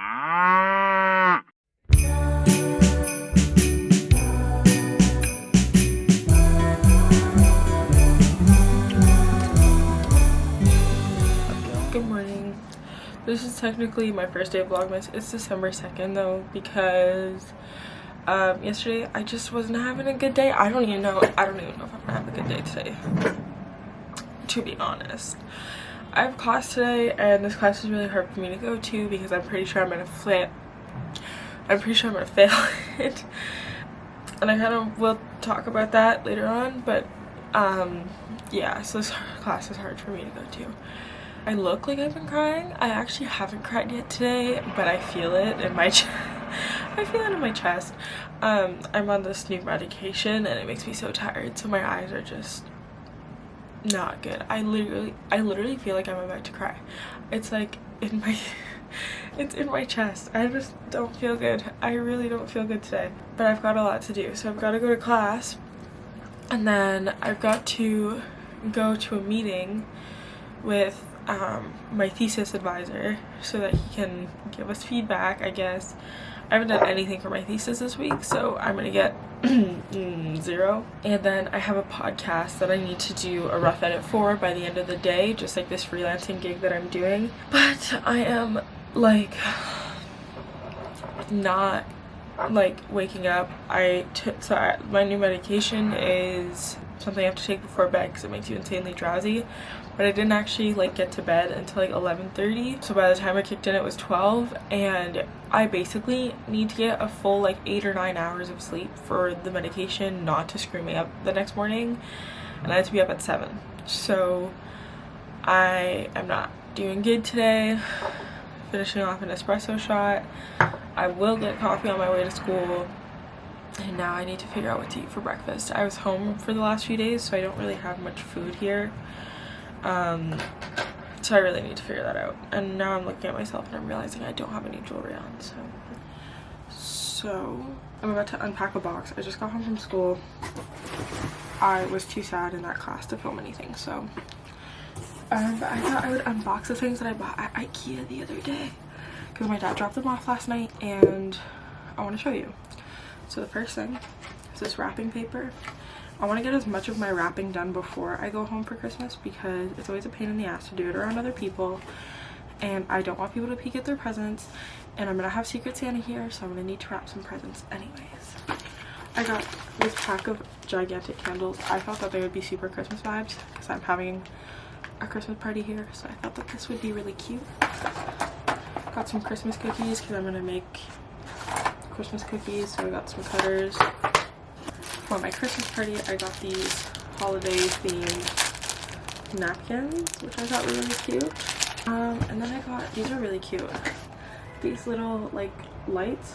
Good morning. This is technically my first day of Vlogmas. It's December 2nd though, because yesterday I just wasn't having a good day. I don't even know if I'm gonna have a good day today, to be honest. I have class today, and this class is really hard for me to go to because I'm pretty sure I'm gonna fail it. And I kind of will talk about that later on, but yeah, so this class is hard for me to go to. I look like I've been crying. I actually haven't cried yet today, but I feel it in my I feel it in my chest. I'm on this new medication and it makes me so tired, so my eyes are just not good. I literally feel like I'm about to cry. It's like in my it's in my chest. I just don't feel good. I really don't feel good today, but I've got a lot to do. So I've got to go to class, and then I've got to go to a meeting with my thesis advisor so that he can give us feedback, I guess. I haven't done anything for my thesis this week, so I'm gonna get 0. And then I have a podcast that I need to do a rough edit for by the end of the day, just like this freelancing gig that I'm doing. But I am like not like waking up. My new medication is something I have to take before bed because it makes you insanely drowsy, but I didn't actually like get to bed until like 11:30, so by the time I kicked in it was 12, and I basically need to get a full like 8 or 9 hours of sleep for the medication not to screw me up the next morning, and I have to be up at 7, so I am not doing good today. Finishing off an espresso shot. I will get coffee on my way to school. And now I need to figure out what to eat for breakfast. I was home for the last few days, so I don't really have much food here. So I really need to figure that out. And now I'm looking at myself and I'm realizing I don't have any jewelry on. So I'm about to unpack a box. I just got home from school. I was too sad in that class to film anything, so but I thought I would unbox the things that I bought at IKEA the other day because my dad dropped them off last night, and I want to show you. So the first thing is this wrapping paper. I want to get as much of my wrapping done before I go home for Christmas because it's always a pain in the ass to do it around other people, and I don't want people to peek at their presents, and I'm gonna have Secret Santa here, so I'm gonna need to wrap some presents anyways. I got this pack of gigantic candles. I thought that they would be super Christmas vibes because I'm having a Christmas party here, so I thought that this would be really cute. Got some Christmas cookies because I'm gonna make Christmas cookies, so I got some cutters. For my Christmas party, I got these holiday themed napkins, which I thought were really cute. And then I got, these are really cute, these little like lights.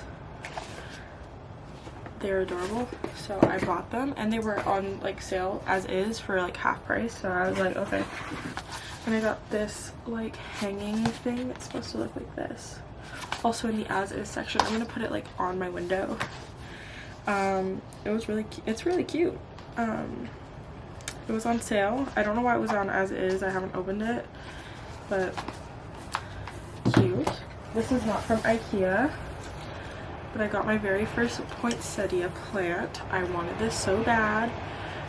They're adorable, so I bought them, and they were on like sale as is for like half price, so I was like, okay. And I got this like hanging thing that's supposed to look like this, also in the as is section. I'm gonna put it like on my window. It was really it's really cute. It was on sale. I don't know why it was on as is. I haven't opened it, but cute. This is not from IKEA, but I got my very first Poinsettia Plant. I wanted this so bad.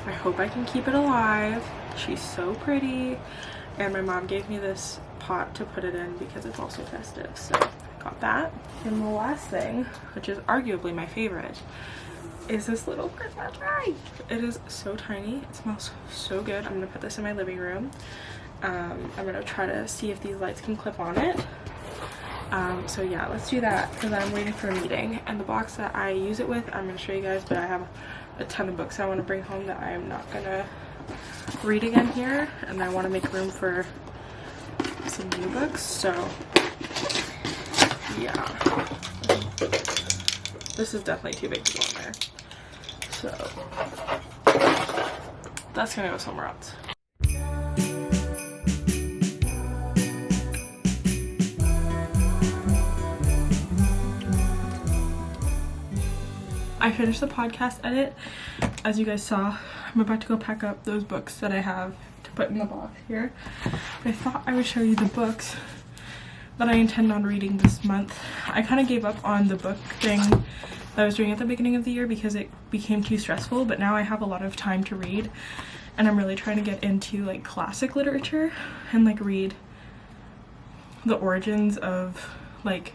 I hope I can keep it alive. She's so pretty, and my mom gave me this pot to put it in because it's also festive, so I got that. And the last thing, which is arguably my favorite, is this little Christmas light. It is so tiny. It smells so good. I'm gonna put this in my living room. I'm gonna try to see if these lights can clip on it. So yeah, let's do that because I'm waiting for a meeting. And the box that I use it with, I'm gonna show you guys, but I have a ton of books I want to bring home that I am not gonna read again here, and I want to make room for some new books, so yeah. This is definitely too big to go in there, so that's gonna go somewhere else. I finished the podcast edit. As you guys saw, I'm about to go pack up those books that I have to put in the box here. But I thought I would show you the books that I intend on reading this month. I kind of gave up on the book thing that I was doing at the beginning of the year because it became too stressful, but now I have a lot of time to read, and I'm really trying to get into like classic literature and like read the origins of like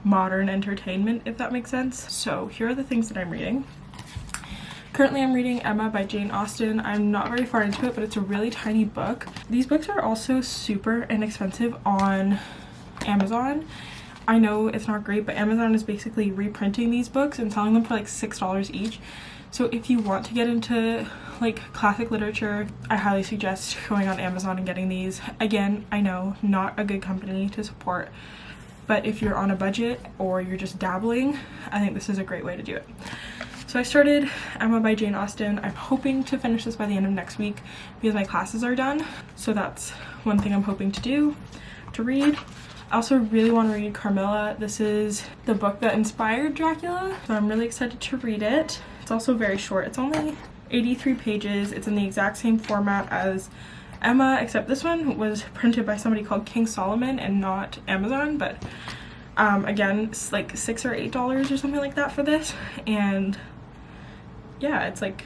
modern entertainment, if that makes sense. So here are the things that I'm reading. Currently I'm reading Emma by Jane Austen. I'm not very far into it, but it's a really tiny book. These books are also super inexpensive on Amazon. I know it's not great, but Amazon is basically reprinting these books and selling them for like $6 each. So if you want to get into like classic literature, I highly suggest going on Amazon and getting these. Again, I know, not a good company to support, but if you're on a budget or you're just dabbling, I think this is a great way to do it. So I started Emma by Jane Austen. I'm hoping to finish this by the end of next week because my classes are done. So that's one thing I'm hoping to read. I also really want to read Carmilla. This is the book that inspired Dracula, so I'm really excited to read it. It's also very short. It's only 83 pages. It's in the exact same format as Emma, except this one was printed by somebody called King Solomon and not Amazon, but again, it's like $6 or $8 or something like that for this. And yeah, it's like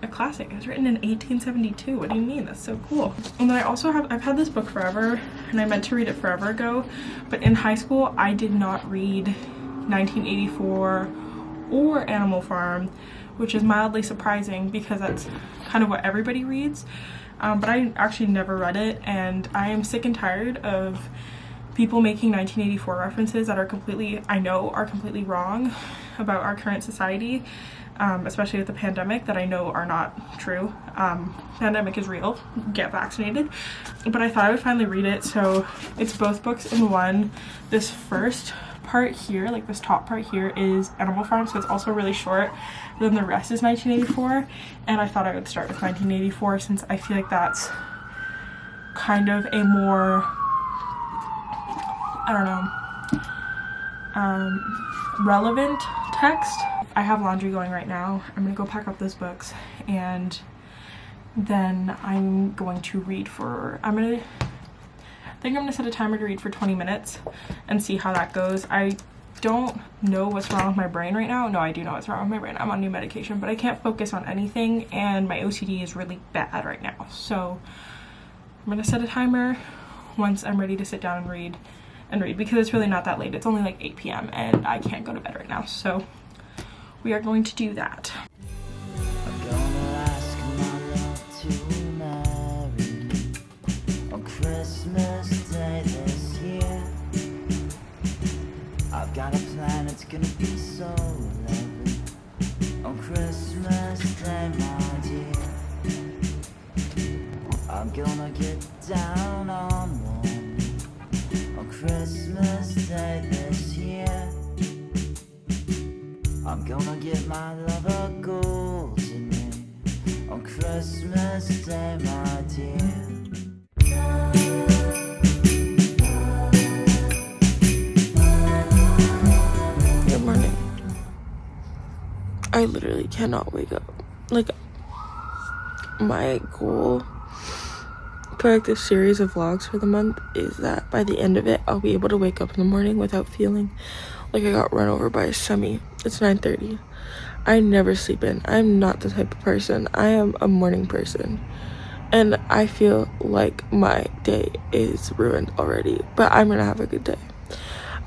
a classic. It was written in 1872. What do you mean? That's so cool. And then I've had this book forever, and I meant to read it forever ago, but in high school I did not read 1984 or Animal Farm, which is mildly surprising because that's kind of what everybody reads. But I actually never read it, and I am sick and tired of people making 1984 references that are completely wrong about our current society. Especially with the pandemic, that I know are not true. Pandemic is real, get vaccinated. But I thought I would finally read it, so it's both books in one. This first part here, like this top part here, is Animal Farm, so it's also really short. Then the rest is 1984, and I thought I would start with 1984 since I feel like that's kind of a more, relevant text. I have laundry going right now. I'm gonna go pack up those books, and then I'm going to read for, I think I'm gonna set a timer to read for 20 minutes and see how that goes. I don't know what's wrong with my brain right now. No, I do know what's wrong with my brain. I'm on new medication, but I can't focus on anything, and my OCD is really bad right now. So I'm gonna set a timer once I'm ready to sit down and read because it's really not that late. It's only like 8 p.m. and I can't go to bed right now. So we are going to do that. I'm gonna ask my love to marry me on Christmas Day this year. I've got a plan, it's gonna be so lovely on Christmas Day, my dear. I'm gonna get down on one knee on Christmas Day this year. I'm gonna give my love a golden ring on Christmas Day, my dear. Good morning. I literally cannot wake up. Like, my goal for like this series of vlogs for the month is that by the end of it, I'll be able to wake up in the morning without feeling like I got run over by a semi. It's 9:30. I never sleep in. I'm not the type of person. I am a morning person. And I feel like my day is ruined already. But I'm gonna have a good day.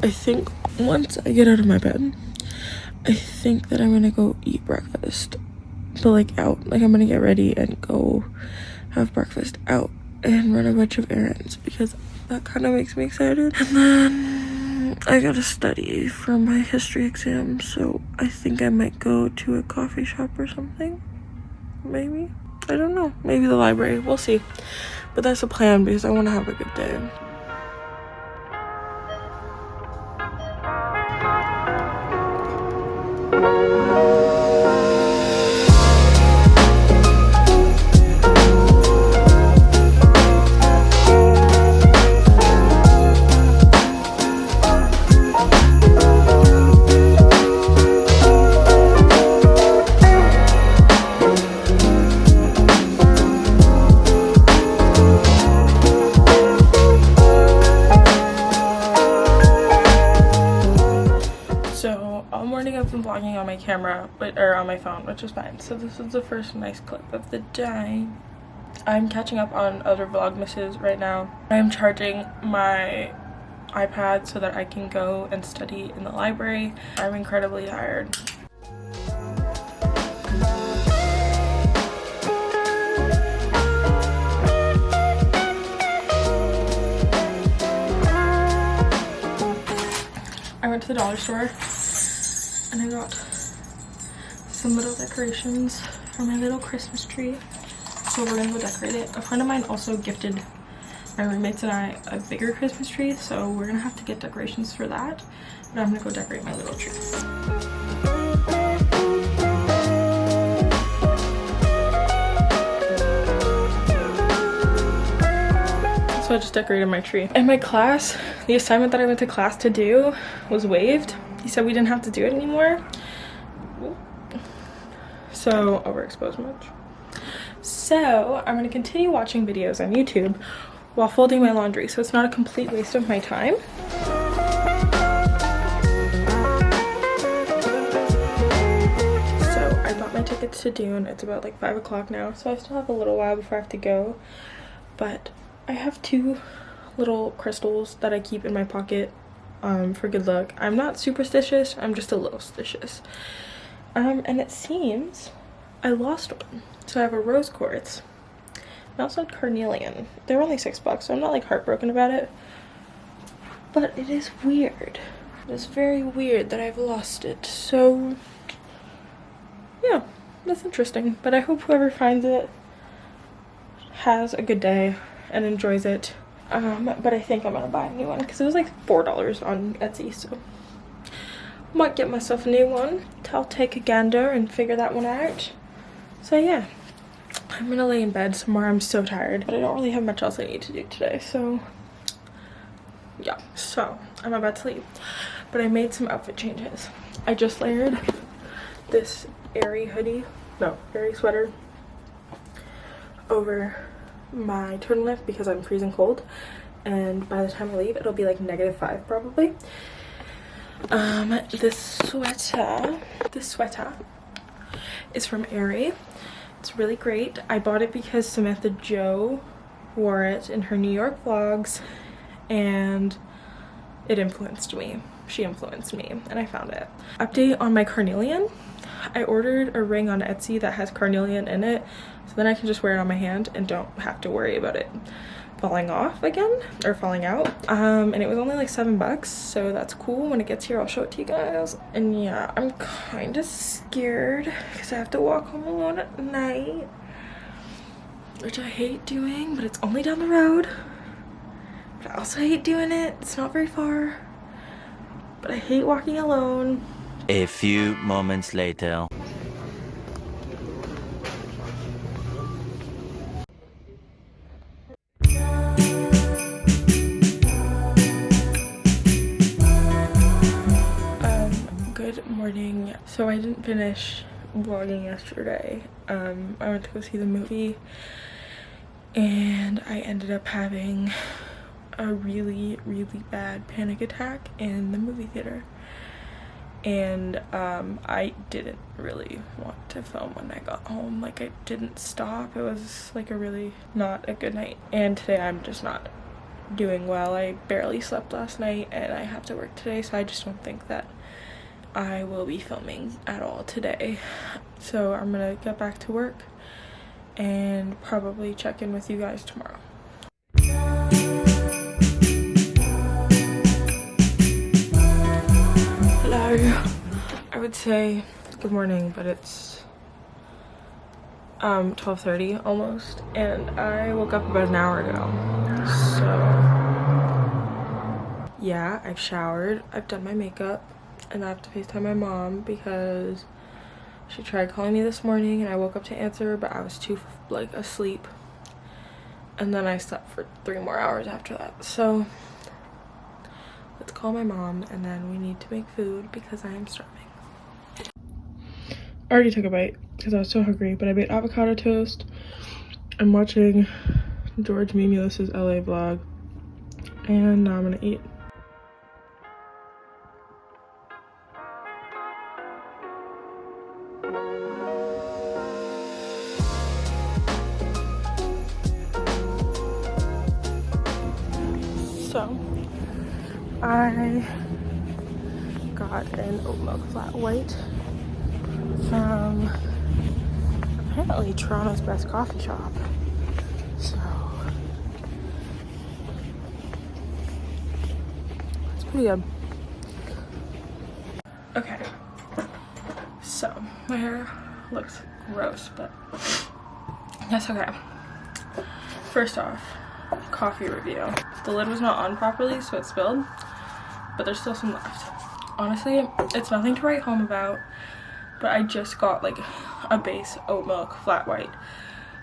I think once I get out of my bed, I think that I'm gonna go eat breakfast. But like out. Like I'm gonna get ready and go have breakfast out and run a bunch of errands because that kind of makes me excited. And then I gotta study for my history exam, so I think I might go to a coffee shop or something. Maybe. I don't know. Maybe the library. We'll see. But that's the plan because I want to have a good day. morning I've been vlogging on my camera, or on my phone, which is fine. So this is the first nice clip of the day. I'm catching up on other vlogmases right now. I'm charging my iPad so that I can go and study in the library. I'm incredibly tired. I went to the dollar store and I got some little decorations for my little Christmas tree. So we're gonna go decorate it. A friend of mine also gifted my roommates and I a bigger Christmas tree, so we're gonna have to get decorations for that. But I'm gonna go decorate my little tree. So I just decorated my tree. In my class, the assignment that I went to class to do was waived. He said we didn't have to do it anymore. So overexposed much. So I'm going to continue watching videos on YouTube while folding my laundry, so it's not a complete waste of my time. So I bought my tickets to Dune. It's about like 5 o'clock now, so I still have a little while before I have to go. But I have 2 little crystals that I keep in my pocket for good luck. I'm not superstitious, I'm just a little stitious. And it seems I lost one. So I have a rose quartz. I also had carnelian. They were only $6, so I'm not like heartbroken about it. But it is weird. It is very weird that I've lost it. So yeah, that's interesting. But I hope whoever finds it has a good day and enjoys it. But I think I'm gonna buy a new one because it was like $4 on Etsy, so might get myself a new one. I'll take a gander and figure that one out. So yeah, I'm gonna lay in bed somewhere. I'm so tired, but I don't really have much else I need to do today, so yeah. So I'm about to leave, but I made some outfit changes. I just layered this airy sweater over my turtleneck because I'm freezing cold, and by the time I leave it'll be like -5 probably. This sweater is from Aerie. It's really great. I bought it because Samantha Jo wore it in her New York vlogs and it influenced me. She influenced me and I found it. Update on my carnelian. I ordered a ring on Etsy that has carnelian in it, so then I can just wear it on my hand and don't have to worry about it falling off again or falling out. And it was only like $7, so that's cool. When it gets here I'll show it to you guys. And yeah, I'm kind of scared because I have to walk home alone at night, which I hate doing, but it's only down the road. But I also hate doing it. It's not very far, but I hate walking alone. A few moments later. Good morning. So I didn't finish vlogging yesterday. I went to go see the movie and I ended up having a really bad panic attack in the movie theater, and I didn't really want to film when I got home. Like, I didn't stop. It was like a really not a good night, and today I'm just not doing well. I barely slept last night and I have to work today, so I just don't think that I will be filming at all today. So I'm gonna get back to work and probably check in with you guys tomorrow. Hello. I would say good morning, but it's 12:30 almost, and I woke up about an hour ago. So yeah, I've showered, I've done my makeup, and I have to FaceTime my mom because she tried calling me this morning and I woke up to answer, but I was too like asleep, and then I slept for 3 more hours after that. So let's call my mom and then we need to make food because I am starving. I already took a bite because I was so hungry, but I made avocado toast. I'm watching George Mimulus' LA vlog and now I'm gonna eat. I got an oat milk flat white from apparently Toronto's best coffee shop. So it's pretty good. Okay, so my hair looks gross, but that's okay. First off, coffee review. The lid was not on properly, so it spilled, but there's still some left. Honestly, it's nothing to write home about, but I just got like a base oat milk flat white.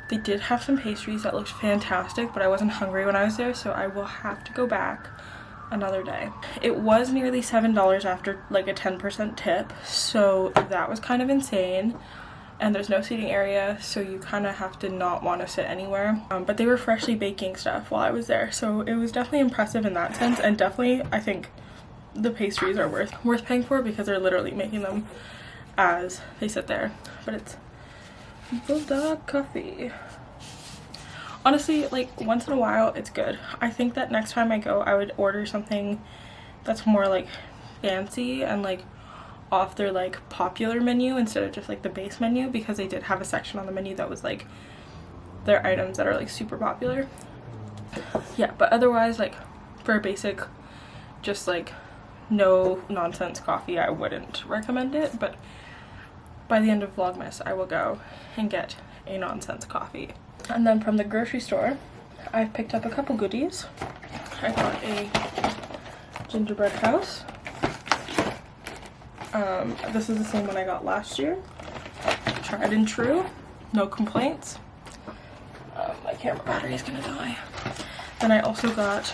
They did have some pastries that looked fantastic, but I wasn't hungry when I was there, so I will have to go back another day. It was nearly $7 after like a 10% tip, so that was kind of insane. And there's no seating area, so you kind of have to not want to sit anywhere. But they were freshly baking stuff while I was there, so it was definitely impressive in that sense. And definitely, I think the pastries are worth paying for because they're literally making them as they sit there. But it's Bulldog coffee. Honestly, like once in a while, it's good. I think that next time I go, I would order something that's more like fancy and like off their like popular menu instead of just like the base menu, because they did have a section on the menu that was like their items that are like super popular. Yeah, but otherwise, like for a basic just like no nonsense coffee, I wouldn't recommend it. But by the end of Vlogmas, I will go and get a nonsense coffee. And then from the grocery store, I've picked up a couple goodies. I got a gingerbread house. This is the same one I got last year. Tried and true, no complaints. My camera battery is gonna die. Then I also got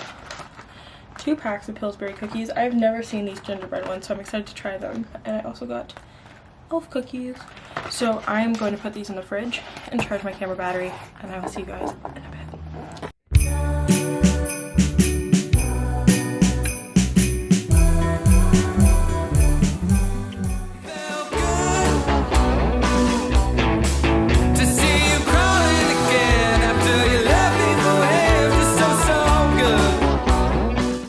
2 packs of Pillsbury cookies. I've never seen these gingerbread ones, so I'm excited to try them. And I also got elf cookies. So I'm going to put these in the fridge and charge my camera battery, and I will see you guys in a bit.